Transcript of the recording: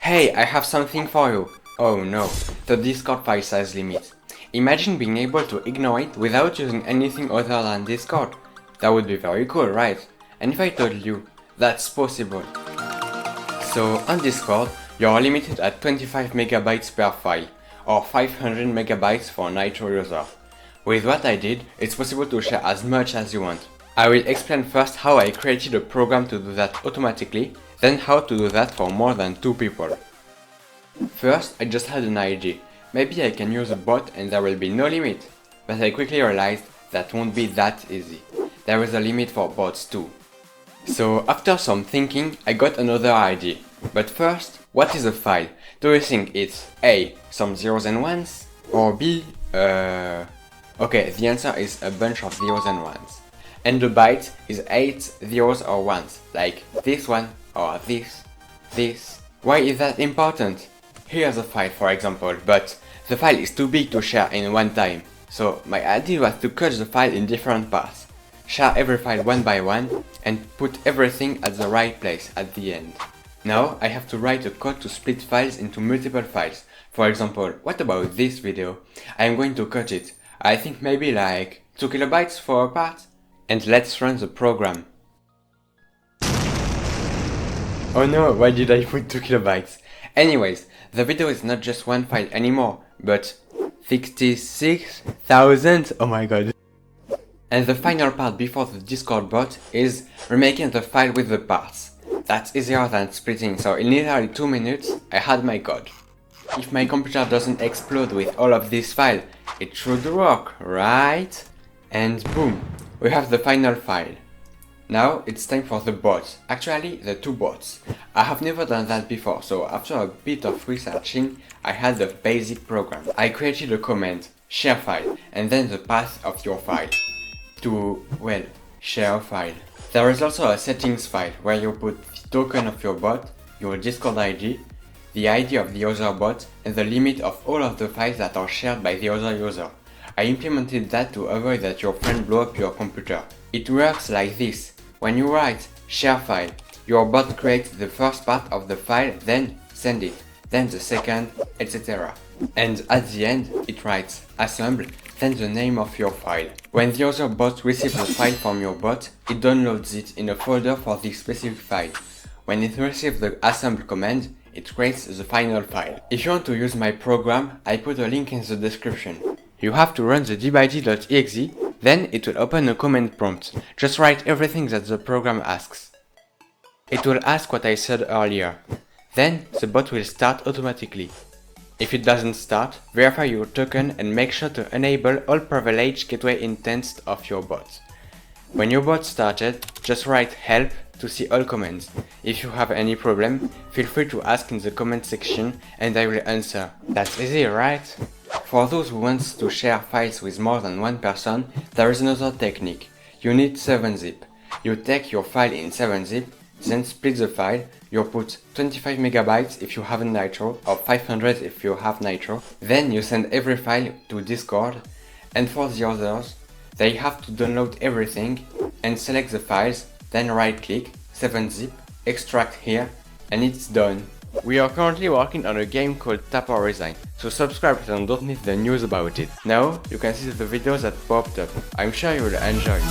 Hey, I have something for you. Oh no, the Discord file size limit. Imagine being able to ignore it without using anything other than Discord. That would be very cool, right? And if I told you that's possible. So on Discord, you are limited at 25 megabytes per file, or 500 megabytes for Nitro user. With what I did, it's possible to share as much as you want. I will explain first how I created a program to do that automatically, then how to do that for more than 2 people. First, I just had an idea. Maybe I can use a bot and there will be no limit. But I quickly realized that won't be that easy. There is a limit for bots too. So after some thinking, I got another idea. But first, what is a file? Do you think it's A, some zeros and ones? Or B, okay, the answer is a bunch of zeros and ones. And the byte is 8 zeros or ones, like this one or this. Why is that important? Here's a file for example, but the file is too big to share in one time. So my idea was to cut the file in different parts, share every file one by one, and put everything at the right place at the end. Now I have to write a code to split files into multiple files. For example, what about this video? I am going to cut it. I think maybe like 2 kilobytes for a part. And let's run the program. Oh no, why did I put 2 kilobytes? Anyways, the video is not just one file anymore, but 66,000, oh my god. And the final part before the Discord bot is remaking the file with the parts. That's easier than splitting, so in literally 2 minutes, I had my code. If my computer doesn't explode with all of this file, it should work, right? And boom, we have the final file. Now it's time for the bots, actually the 2 bots. I have never done that before, so after a bit of researching, I had the basic program. I created a command, share file, and then the path of your file to, well, share a file. There is also a settings file where you put the token of your bot, your Discord ID, the ID of the other bot, and the limit of all of the files that are shared by the other user. I implemented that to avoid that your friend blow up your computer. It works like this. When you write share file, your bot creates the first part of the file, then send it, then the second, etc. And at the end, it writes assemble, then the name of your file. When the other bot receives the file from your bot, it downloads it in a folder for this specific file. When it receives the assemble command, it creates the final file. If you want to use my program, I put a link in the description. You have to run the debyd.exe, then it will open a command prompt. Just write everything that the program asks. It will ask what I said earlier. Then the bot will start automatically. If it doesn't start, verify your token and make sure to enable all privileged gateway intents of your bot. When your bot started, just write help to see all commands. If you have any problem, feel free to ask in the comment section and I will answer. That's easy, right? For those who want to share files with more than one person, there is another technique. You need 7-zip. You take your file in 7-zip, then split the file. You put 25 megabytes if you have Nitro, or 500 if you have Nitro. Then you send every file to Discord, and for the others, they have to download everything and select the files, then right click, 7-zip, extract here, and it's done. We are currently working on a game called Resign, so subscribe and don't miss the news about it. Now, you can see the videos that popped up. I'm sure you will enjoy.